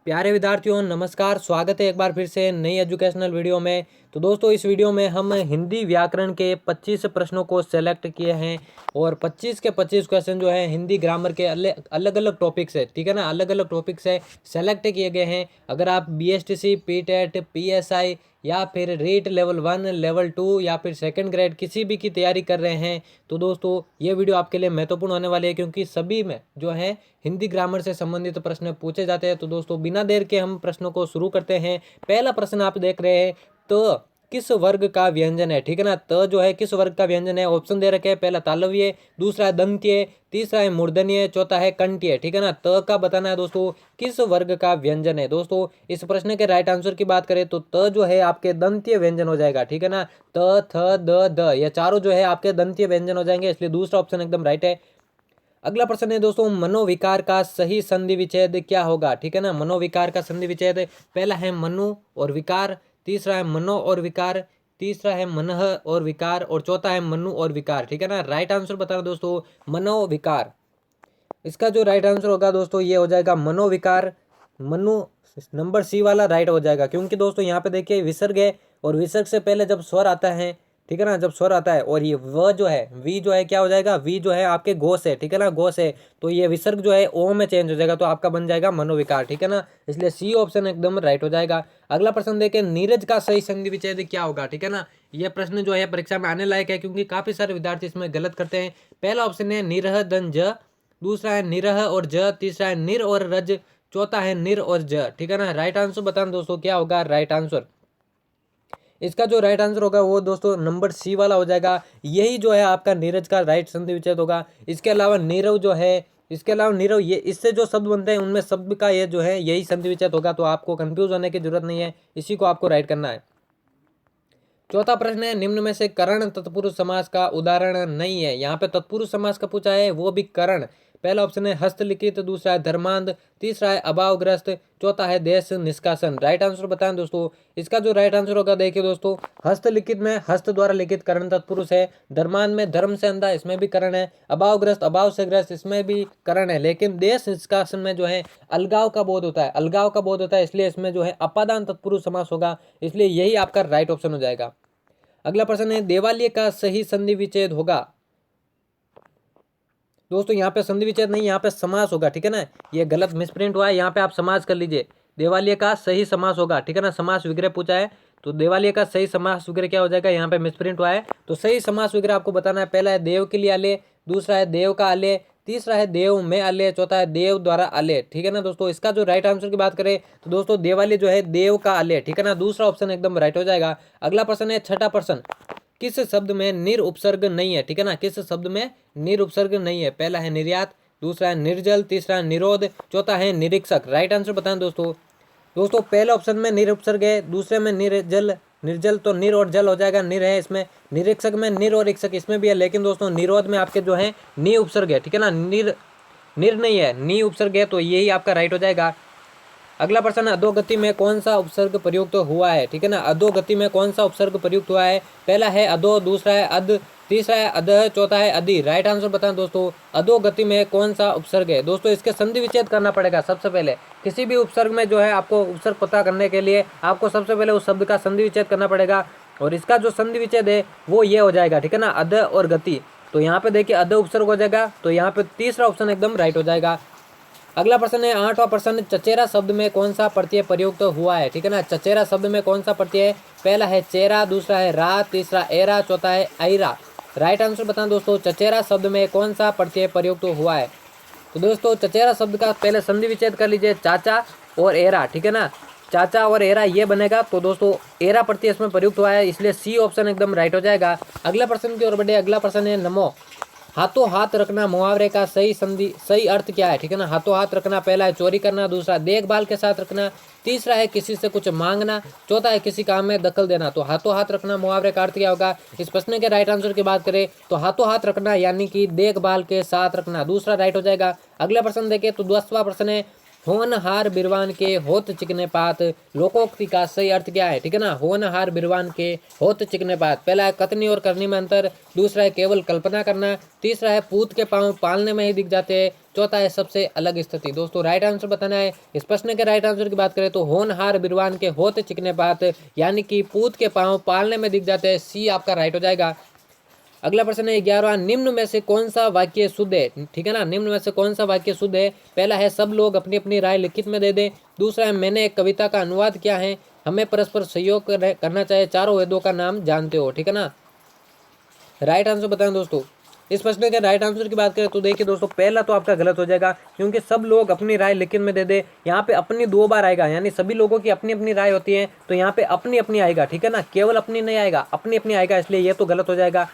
प्यारे विद्यार्थियों नमस्कार। स्वागत है एक बार फिर से नई एजुकेशनल वीडियो में। तो दोस्तों इस वीडियो में हम हिंदी व्याकरण के 25 प्रश्नों को सेलेक्ट किए हैं और 25 के 25 क्वेश्चन जो है हिंदी ग्रामर के अलग अलग टॉपिक से, ठीक है ना, अलग अलग टॉपिक से सेलेक्ट किए गए हैं। अगर आप BSTC, PTET, PSI या फिर रीट लेवल 1, लेवल 2 या फिर सेकंड ग्रेड किसी भी की तैयारी कर रहे हैं तो दोस्तों ये वीडियो आपके लिए महत्वपूर्ण होने वाली है, क्योंकि सभी में जो है हिंदी ग्रामर से संबंधित प्रश्न पूछे जाते हैं। तो दोस्तों बिना देर के हम प्रश्नों को शुरू करते हैं। पहला प्रश्न आप देख रहे हैं, तो किस वर्ग का व्यंजन है, ठीक है ना। त जो है किस वर्ग का व्यंजन है, ऑप्शन दे रखे हैं। पहला तालव्य, दूसरा है दंत्य, तीसरा है मूर्धन्य, चौथा है कंठ्य, ठीक है ना। त का बताना है दोस्तों किस वर्ग का व्यंजन है। दोस्तों इस प्रश्न के राइट आंसर की बात करें तो त जो है आपके दंत्य व्यंजन हो जाएगा, ठीक है ना। त, थ, द, द ये चारों जो है आपके दंत्य व्यंजन हो जाएंगे, इसलिए दूसरा ऑप्शन एकदम राइट है। अगला प्रश्न है दोस्तों, मनोविकार का सही संधि विच्छेद क्या होगा, ठीक है ना। मनोविकार का संधि विच्छेद पहला है मनु और विकार, तीसरा है मनो और विकार, तीसरा है मनः और विकार और चौथा है मनु और विकार, ठीक है ना। राइट आंसर बता रहा दोस्तों मनोविकार। इसका जो राइट आंसर होगा दोस्तों ये हो जाएगा मनोविकार। मनु नंबर सी वाला राइट हो जाएगा, क्योंकि दोस्तों यहाँ पे देखिए विसर्ग है और विसर्ग से पहले जब स्वर आता है, ठीक है ना, जब स्वर आता है और ये व जो है वी जो है क्या हो जाएगा, वी जो है आपके घोष है, ठीक है ना, घोष है, तो ये विसर्ग जो है ओ में चेंज हो जाएगा, तो आपका बन जाएगा मनोविकार, ठीक है ना। इसलिए सी ऑप्शन एकदम राइट हो जाएगा। अगला प्रश्न देखिए, नीरज का सही संधि विच्छेद क्या होगा, ठीक है ना। यह प्रश्न जो है परीक्षा में आने लायक है, क्योंकि काफी सारे विद्यार्थी इसमें गलत करते हैं। पहला ऑप्शन है निरह दन ज, दूसरा है निरह और ज, तीसरा है निर और रज, चौथा है निर और ज, ठीक है ना। राइट आंसर बताना दोस्तों क्या होगा राइट आंसर। इसका जो राइट आंसर होगा वो दोस्तों नंबर सी वाला हो जाएगा। यही जो है आपका नीरज का राइट संधि विच्छेद होगा। इसके अलावा नीरव जो है, इसके अलावा नीरव, ये इससे जो शब्द बनते हैं उनमें शब्द का ये जो है यही संधि विच्छेद होगा, तो आपको कंफ्यूज होने की जरूरत नहीं है, इसी को आपको राइट करना है। चौथा प्रश्न है, निम्न में से करण तत्पुरुष समास का उदाहरण नहीं है। यहाँ पे तत्पुरुष समास का पूछा है, वो भी करण। पहला ऑप्शन है हस्तलिखित, दूसरा है धर्मांध, तीसरा है अभावग्रस्त, चौथा है देश निष्कासन। राइट आंसर बताएं दोस्तों। इसका जो राइट आंसर होगा देखिए दोस्तों, हस्तलिखित में हस्त द्वारा लिखित करण तत्पुरुष है, धर्मांध में धर्म से अंधा, इसमें भी करण है, अभावग्रस्त अभाव से ग्रस्त, इसमें भी करण है, लेकिन देश निष्कासन में जो है अलगाव का बोध होता है, अलगाव का बोध होता है, इसलिए इसमें जो है अपादान तत्पुरुष समास होगा, इसलिए यही आपका राइट ऑप्शन हो जाएगा। अगला प्रश्न है, देवालय का सही संधि विच्छेद होगा। दोस्तों यहाँ पे संधि विच्छेद नहीं, यहाँ पे समास होगा, ठीक है ना। ये गलत मिसप्रिंट हुआ है, यहाँ पे आप समास कर लीजिए। देवालय का सही समास होगा, ठीक है ना। समास विग्रह पूछा है, तो देवालय का सही समास विग्रह क्या हो जाएगा, यहाँ पे मिसप्रिंट हुआ है, तो सही समास विग्रह आपको बताना है। पहला है देव के लिए आले, दूसरा है देव का आले, तीसरा है देव में आले, चौथा है देव द्वारा आले, ठीक है ना दोस्तों। इसका जो राइट आंसर की बात करें तो दोस्तों देवालय जो है देव का आले, ठीक है ना, दूसरा ऑप्शन एकदम राइट हो जाएगा। अगला प्रश्न है छठा प्रश्न, किस शब्द में निर उपसर्ग नहीं है, ठीक है ना, किस शब्द में निर उपसर्ग नहीं है। पहला है निर्यात, दूसरा है निर्जल, तीसरा है निरोध, चौथा है निरीक्षक। राइट आंसर बताएं दोस्तों। दोस्तों पहले ऑप्शन में निर उपसर्ग है, दूसरे में निर्जल, निर्जल तो निर और जल हो जाएगा, निर है इसमें, निरीक्षक में निर और इक्षक इसमें भी है, लेकिन दोस्तों निरोध में आपके जो है नी उपसर्ग है, ठीक है ना, निर निर नहीं है, नी उपसर्ग है, तो यही आपका राइट हो जाएगा। अगला प्रश्न, अधोगति में कौन सा उपसर्ग प्रयुक्त हुआ है, ठीक है ना। अधोगति में कौन सा उपसर्ग प्रयुक्त हुआ है। पहला है अधो, दूसरा है अध, तीसरा है अधः, चौथा है अधि। राइट आंसर बताएं दोस्तों, अधोगति में कौन सा उपसर्ग है। दोस्तों इसके संधि विच्छेद करना पड़ेगा सबसे पहले। किसी भी उपसर्ग में जो है आपको उपसर्ग पता करने के लिए आपको सबसे पहले उस शब्द का संधि विच्छेद करना पड़ेगा, और इसका जो संधि विच्छेद है वो ये हो जाएगा, ठीक है ना, अध और गति। तो यहाँ पे देखिए अध उपसर्ग हो जाएगा, तो यहाँ पे तीसरा ऑप्शन एकदम राइट हो जाएगा। अगला प्रश्न है आठवां प्रश्न, चचेरा शब्द में कौन सा प्रत्यय प्रयुक्त हुआ है, ठीक है ना। चचेरा शब्द में कौन सा प्रत्यय है। पहला है चेरा, दूसरा है रा, तीसरा एरा, चौथा है ऐरा। राइट आंसर बताएं दोस्तों, चचेरा शब्द में कौन सा प्रत्यय प्रयुक्त हुआ है। तो दोस्तों चचेरा शब्द का पहले संधि विच्छेद कर लीजिए, चाचा और एरा, ठीक है ना, चाचा और एरा ये बनेगा, तो दोस्तों एरा प्रत्यय इसमें प्रयुक्त हुआ है, इसलिए सी ऑप्शन एकदम राइट हो जाएगा। अगला प्रश्न की ओर बढ़े। अगला प्रश्न है, नमो हाथों हाथ रखना मुहावरे का सही अर्थ क्या है, ठीक है ना। हाथों हाथ रखना, पहला है चोरी करना, दूसरा देखभाल के साथ रखना, तीसरा है किसी से कुछ मांगना, चौथा है किसी काम में दखल देना। तो हाथों हाथ रखना मुहावरे का अर्थ क्या होगा। इस प्रश्न के राइट आंसर की बात करें तो हाथों हाथ रखना यानी कि देखभाल के साथ रखना, दूसरा राइट हो जाएगा। अगला प्रश्न देखें तो 10वां प्रश्न है, होनहार बिरवान के होत चिकने पात लोकोक्ति का सही अर्थ क्या है, ठीक है ना। होनहार बिरवान के होत चिकने पात, पहला है कथनी और करनी में अंतर, दूसरा है केवल कल्पना करना, तीसरा है पूत के पांव पालने में ही दिख जाते हैं, चौथा है सबसे अलग स्थिति। दोस्तों राइट आंसर बताना है। इस प्रश्न के राइट आंसर की बात करें तो होनहार बिरवान के होत चिकने पात यानी कि पूत के पांव पालने में दिख जाते हैं, सी आपका राइट हो जाएगा। अगला प्रश्न है 11वां, निम्न में से कौन सा वाक्य शुद्ध है, ठीक है ना। निम्न में से कौन सा वाक्य शुद्ध है, पहला है सब लोग अपनी अपनी राय लिखित में दे दें, दूसरा है मैंने एक कविता का अनुवाद किया है, हमें परस्पर सहयोग करना चाहिए, चारों वेदों का नाम जानते हो, ठीक है ना। राइट आंसर बताएं दोस्तों। इस प्रश्न के राइट आंसर की बात करें तो देखिए दोस्तों, पहला तो आपका गलत हो जाएगा क्योंकि सब लोग अपनी राय लिखित में दे दे, यहाँ पे अपनी 2 बार आएगा, यानी सभी लोगों की अपनी अपनी राय होती है, तो यहाँ पे अपनी अपनी आएगा, ठीक है ना, केवल अपनी नहीं आएगा, अपनी अपनी आएगा, इसलिए ये तो गलत हो जाएगा।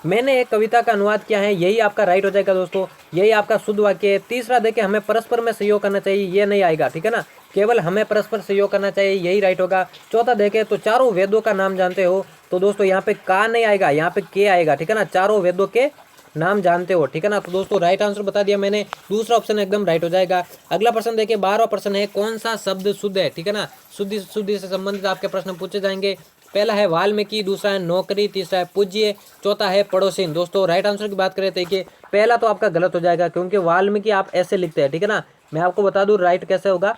मैंने एक कविता का अनुवाद किया है, यही आपका राइट हो जाएगा दोस्तों, यही आपका शुद्ध वाक्य है। तीसरा देखिए हमें परस्पर में सहयोग करना चाहिए, ये नहीं आएगा, ठीक है ना, केवल हमें परस्पर सहयोग करना चाहिए, यही राइट होगा। चौथा देखें तो चारों वेदों का नाम जानते हो, तो दोस्तों यहाँ पे का नहीं आएगा, यहाँ पे के आएगा, ठीक है ना, चारों वेदों के नाम जानते हो, ठीक है ना। तो दोस्तों राइट आंसर बता दिया मैंने, दूसरा ऑप्शन एकदम राइट हो जाएगा। अगला प्रश्न देखिए 12वां प्रश्न है, कौन सा शब्द शुद्ध है, ठीक है ना। शुद्धि से संबंधित आपके प्रश्न पूछे जाएंगे। पहला है वाल्मीकि, दूसरा है नौकरी, तीसरा है पूज्य, चौथा है पड़ोसिन। दोस्तों राइट आंसर की बात करें तो देखिए पहला तो आपका गलत हो जाएगा क्योंकि वाल्मीकि आप ऐसे लिखते हैं, ठीक है ना। मैं आपको बता दूं राइट कैसे होगा।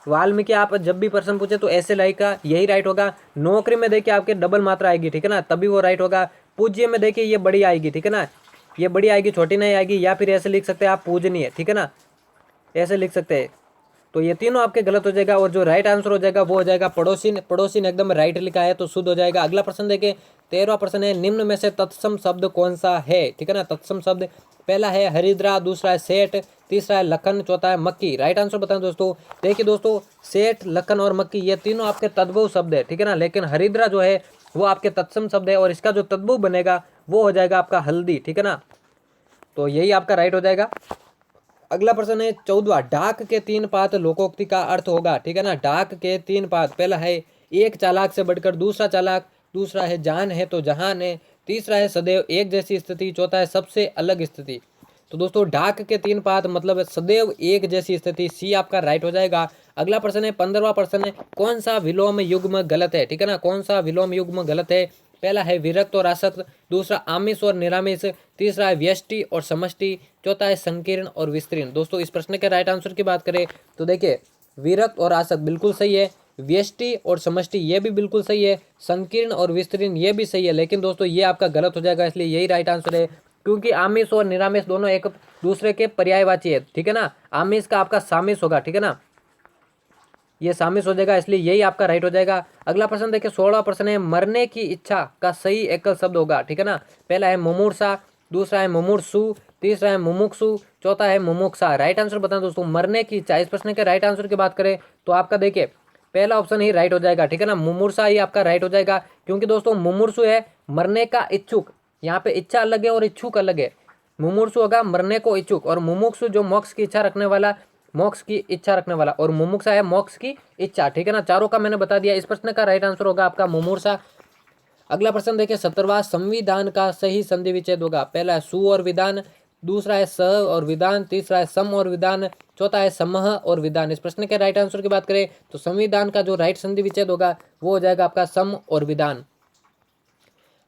वाल्मीकि आप जब भी प्रश्न पूछे तो ऐसे लाइक का यही राइट होगा। नौकरी में देखिए आपके डबल मात्रा आएगी, ठीक है ना, तभी वो राइट होगा। पूज्य में देखिए ये बड़ी आएगी, ठीक है ना, ये बड़ी आएगी, छोटी नहीं आएगी। या फिर ऐसे लिख सकते हैं आप पूजनीय, ठीक है ना, ऐसे लिख सकते हैं। तो ये तीनों आपके गलत हो जाएगा और जो राइट आंसर हो जाएगा वो हो जाएगा पड़ोसिन। पड़ोसिन एकदम राइट लिखा है तो शुद्ध हो जाएगा। अगला प्रश्न देखिए 13वां प्रश्न है, निम्न में से तत्सम शब्द कौन सा है, ठीक है ना। तत्सम शब्द पहला है हरिद्रा, दूसरा है सेठ, तीसरा है लखन, चौथा है मक्की। राइट आंसर बताएं दोस्तों। देखिए दोस्तों सेठ, लखन और मक्की ये तीनों आपके तद्भव शब्द है, ठीक है ना, लेकिन हरिद्रा जो है वो आपके तत्सम शब्द है और इसका जो तद्भव बनेगा वो हो जाएगा आपका हल्दी, ठीक है ना, तो यही आपका राइट हो जाएगा। अगला प्रश्न है 14वां, डाक के 3 पात लोकोक्ति का अर्थ होगा, ठीक है ना। डाक के 3 पात, पहला है एक चालाक से बढ़कर दूसरा चालाक, दूसरा है जान है तो जहान है, तीसरा है सदैव एक जैसी स्थिति, चौथा है सबसे अलग स्थिति। तो दोस्तों डाक के 3 पात मतलब सदैव एक जैसी स्थिति, सी आपका राइट हो जाएगा। अगला प्रश्न है 15वां प्रश्न है, कौन सा विलोम युग्म गलत है, ठीक है ना, कौन सा विलोम युग्म गलत है। पहला है विरक्त और आसक्त, दूसरा आमिष और निरामिष, तीसरा है व्यष्टि और समष्टि, चौथा है संकीर्ण और विस्तीर्ण। दोस्तों इस प्रश्न के राइट आंसर की बात करें तो देखिए विरक्त और आसक्त बिल्कुल सही है, व्यष्टि और समष्टि ये भी बिल्कुल सही है, संकीर्ण और विस्तीर्ण ये भी सही है, लेकिन दोस्तों ये आपका गलत हो जाएगा, इसलिए यही राइट आंसर है। क्योंकि आमिष और निरामिष दोनों एक दूसरे के पर्यायवाची है, ठीक है ना। आमिष का आपका सामिष होगा, ठीक है ना, ये सामिस हो जाएगा, इसलिए यही आपका राइट हो जाएगा। अगला प्रश्न देखिए 16वां प्रश्न है, मरने की इच्छा का सही एकल शब्द होगा, ठीक है ना। पहला है मुमूर्षा, दूसरा है मुमूर्षु, तीसरा है मुमुक्षु, चौथा है मुमुक्षा। राइट आंसर बताएं दोस्तों, मरने की इच्छा। इस प्रश्न के राइट आंसर की बात करें तो आपका देखिए पहला ऑप्शन ही राइट हो जाएगा, ठीक है ना, मुमूर्षा ही आपका राइट हो जाएगा। क्योंकि दोस्तों मुमूर्षु है मरने का इच्छुक, यहाँ पे इच्छा अलग है और इच्छुक अलग है। मुमूर्षु होगा मरने को इच्छुक और मुमुक्षु जो मोक्ष की इच्छा रखने वाला, मोक्ष की इच्छा रखने वाला, और मुमुक्षा है मोक्ष की इच्छा, ठीक है ना। चारों का मैंने बता दिया। इस प्रश्न का राइट आंसर होगा आपका मुमूर्षा। अगला प्रश्न देखिए 17वां, संविधान का सही संधि विच्छेद होगा। पहला है सु और विधान, दूसरा है स और विधान, तीसरा है सम और विधान, चौथा है समह और विधान। इस प्रश्न के राइट आंसर की बात करें तो संविधान का जो राइट संधि विच्छेद होगा वो हो जाएगा आपका सम और विधान।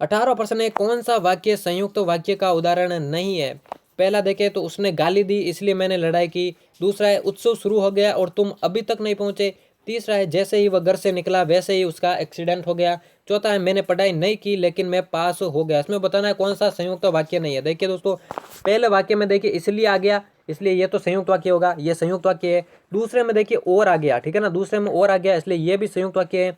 18वां प्रश्न है, कौन सा वाक्य संयुक्त वाक्य का उदाहरण नहीं है। पहला देखें तो उसने गाली दी इसलिए मैंने लड़ाई की, दूसरा है उत्सव शुरू हो गया और तुम अभी तक नहीं पहुंचे, तीसरा है जैसे ही वह घर से निकला वैसे ही उसका एक्सीडेंट हो गया, चौथा है मैंने पढ़ाई नहीं की लेकिन मैं पास हो गया। इसमें बताना है कौन सा संयुक्त वाक्य नहीं है। देखिए दोस्तों पहले वाक्य में देखिए इसलिए आ गया, इसलिए ये तो संयुक्त वाक्य होगा, ये संयुक्त वाक्य है। दूसरे में देखिए और आ गया, ठीक है ना, दूसरे में और आ गया इसलिए ये भी संयुक्त वाक्य है।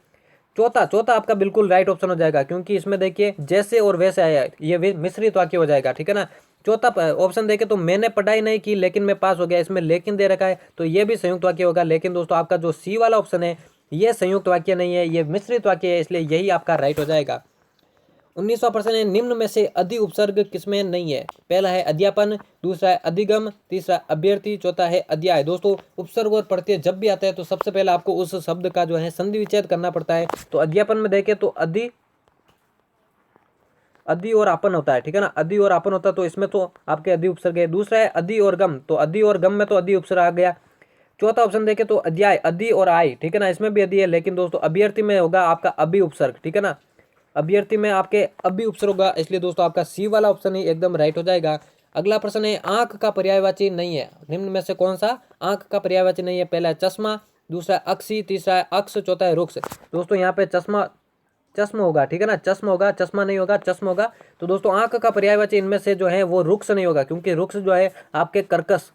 चौथा आपका बिल्कुल राइट ऑप्शन हो जाएगा क्योंकि इसमें देखिए जैसे और वैसे आया है, ये मिश्रित वाक्य हो जाएगा, ठीक है ना। चौथा ऑप्शन देखे तो मैंने पढ़ाई नहीं की लेकिन मैं पास हो गया, इसमें लेकिन दे रखा है तो ये भी संयुक्त वाक्य होगा। लेकिन दोस्तों आपका जो सी वाला ऑप्शन है ये संयुक्त वाक्य नहीं है, ये मिश्रित वाक्य है, इसलिए यही आपका राइट हो जाएगा। 19वां प्रश्न है, निम्न में से अधि उपसर्ग किसमें नहीं है। पहला है अध्यापन, दूसरा है अधिगम, तीसरा अभ्यर्थी, चौथा है अध्याय। दोस्तों उपसर्ग और प्रत्यय जब भी आता है तो सबसे पहले आपको उस शब्द का जो है संधि विच्छेद करना पड़ता है। तो अध्यापन में देखें तो अधि और आपन होता है, ठीक है ना, अधि और आपन होता है तो इसमें तो आपके अधि उपसर्ग है। दूसरा है अधि और गम, तो अधि और गम में तो अधि उपसर्ग आ गया। चौथा ऑप्शन देखें तो अध्याय, अधि और आय, ठीक है ना, इसमें भी अधि है, लेकिन दोस्तों अभ्यर्थी में होगा आपका अभि उपसर्ग, ठीक है ना, अभ्यर्थी में आपके अभि उपसर्ग होगा, इसलिए दोस्तों आपका सी वाला ऑप्शन ही एकदम राइट हो जाएगा। अगला प्रश्न है, आंख का पर्यायवाची नहीं है, निम्न में से कौन सा आंख का पर्यायवाची नहीं है? पहला है चश्मा, दूसरा है अक्षी, तीसरा है अक्ष, चौथा है रुक्ष। दोस्तों यहाँ पे चश्मा चश्म होगा, ठीक है ना, चश्म होगा, चश्मा नहीं होगा, चश्म होगा। तो दोस्तों आंख का पर्यायवाची इनमें से जो है वो रुक्ष नहीं होगा, क्योंकि रुक्ष जो है आपके कर्कश,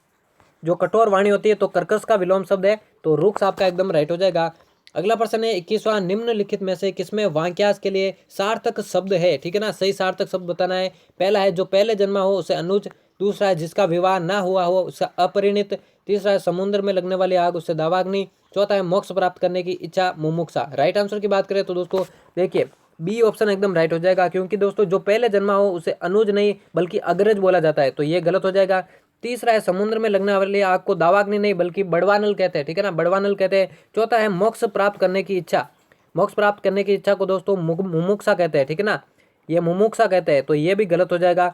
जो कठोर वाणी होती है, तो कर्कश का विलोम शब्द है, तो रुक्ष आपका एकदम राइट हो जाएगा। अगला प्रश्न है 21वां, निम्नलिखित में से किसमें वाक्यांश के लिए सार्थक शब्द है? ठीक है ना, सही सार्थक शब्द बताना है। पहला है जो पहले जन्मा हो उसे अनुज, दूसरा है जिसका विवाह ना हुआ हो उसे अपरिणित, तीसरा है समुद्र में लगने वाली आग उससे दावाग्नि, चौथा है मोक्ष प्राप्त करने की इच्छा मुमुक्षा। राइट आंसर की बात करें तो दोस्तों देखिए बी ऑप्शन एकदम राइट हो जाएगा, क्योंकि दोस्तों जो पहले जन्मा हो उसे अनुज नहीं बल्कि अग्रज बोला जाता है, तो ये गलत हो जाएगा। तीसरा है समुद्र में लगने वाली आग को दावाग्नि नहीं बल्कि बड़वानल कहते हैं, ठीक है ना, बड़वानल कहते हैं। चौथा है मोक्ष प्राप्त करने की इच्छा, मोक्ष प्राप्त करने की इच्छा को दोस्तों मुमुक्षा कहते हैं, ठीक है ना, ये मुमुक्षा कहते हैं, तो ये भी गलत हो जाएगा।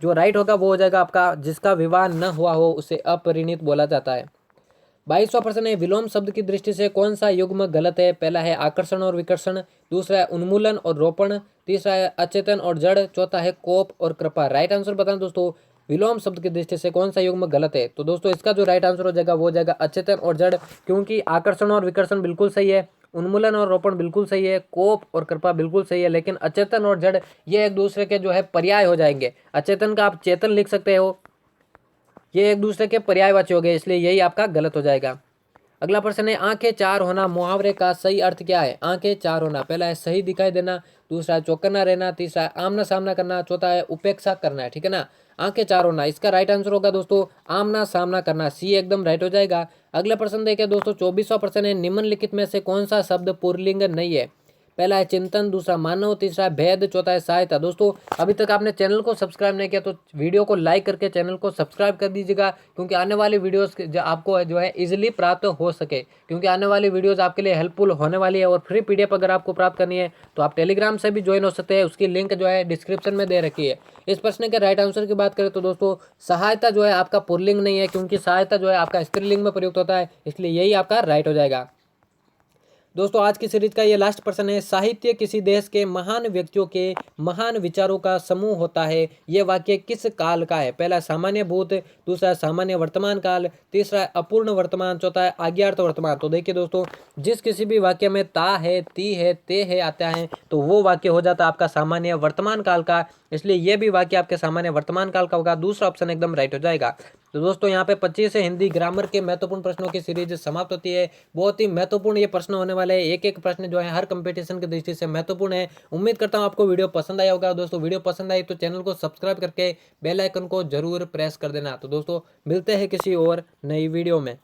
जो राइट होगा वो हो जाएगा आपका जिसका विवाह न हुआ हो उसे अपरिणित बोला जाता है। 22वां प्रश्न है, विलोम शब्द की दृष्टि से कौन सा युग्म गलत है? पहला है आकर्षण और विकर्षण, दूसरा है उन्मूलन और रोपण, तीसरा है अचेतन और जड़, चौथा है कोप और कृपा। राइट आंसर बताएं दोस्तों, विलोम शब्द की दृष्टि से कौन सा युग्म गलत है? तो दोस्तों इसका जो राइट आंसर हो जाएगा वो हो जाएगा अचेतन और जड़, क्योंकि आकर्षण और विकर्षण बिल्कुल सही है, उन्मूलन और रोपण बिल्कुल सही है, कोप और कृपा बिल्कुल सही है, लेकिन अचेतन और जड़ ये एक दूसरे के जो है पर्याय हो जाएंगे। अचेतन का आप चेतन लिख सकते हो, ये एक दूसरे के पर्यायवाची हो गए, इसलिए यही आपका गलत हो जाएगा। अगला प्रश्न है, आंखें चार होना मुहावरे का सही अर्थ क्या है? आंखें चार होना, पहला है सही दिखाई देना, दूसरा है चौकन्ना रहना, तीसरा है आमना सामना करना, चौथा है उपेक्षा करना है, ठीक है ना। आंखें चार होना, इसका राइट आंसर होगा दोस्तों आमना सामना करना, सी एकदम राइट हो जाएगा। अगला प्रश्न देखिए दोस्तों 24वां प्रश्न है, निम्नलिखित में से कौन सा शब्द पुल्लिंग नहीं है? पहला है चिंतन, दूसरा मानव, तीसरा है भेद, चौथा है सहायता। दोस्तों अभी तक आपने चैनल को सब्सक्राइब नहीं किया तो वीडियो को लाइक करके चैनल को सब्सक्राइब कर दीजिएगा, क्योंकि आने वाली वीडियोस आपको जो है इजीली प्राप्त हो सके, क्योंकि आने वाली वीडियोस आपके लिए हेल्पफुल होने वाली है। और फ्री पीडीएफ अगर आपको प्राप्त करनी है तो आप टेलीग्राम से भी ज्वाइन हो सकते हैं, उसकी लिंक जो है डिस्क्रिप्शन में दे रखी है। इस प्रश्न के राइट आंसर की बात करें तो दोस्तों सहायता जो है आपका पुल्लिंग नहीं है, क्योंकि सहायता जो है आपका स्त्रीलिंग में प्रयुक्त होता है, इसलिए यही आपका राइट हो जाएगा। दोस्तों आज की सीरीज का ये लास्ट प्रश्न है, साहित्य किसी देश के महान व्यक्तियों के महान विचारों का समूह होता है, ये वाक्य किस काल का है? पहला सामान्य भूत, दूसरा सामान्य वर्तमान काल, तीसरा अपूर्ण वर्तमान, चौथा है आज्ञार्थ वर्तमान। तो देखिए दोस्तों जिस किसी भी वाक्य में ता है, ती है, ते है आता है तो वो वाक्य हो जाता है आपका सामान्य वर्तमान काल का, इसलिए ये भी वाक्य आपके सामान्य वर्तमान काल का होगा। दूसरा ऑप्शन एकदम राइट हो जाएगा। तो दोस्तों यहाँ पे 25 से हिंदी ग्रामर के महत्वपूर्ण प्रश्नों की सीरीज समाप्त होती है। बहुत ही महत्वपूर्ण ये प्रश्न होने वाले हैं, एक एक प्रश्न जो है हर कंपटीशन की दृष्टि से महत्वपूर्ण है। उम्मीद करता हूँ आपको वीडियो पसंद आया होगा। दोस्तों वीडियो पसंद आई तो चैनल को सब्सक्राइब करके बेल आइकन को जरूर प्रेस कर देना। तो दोस्तों मिलते हैं किसी और नई वीडियो में।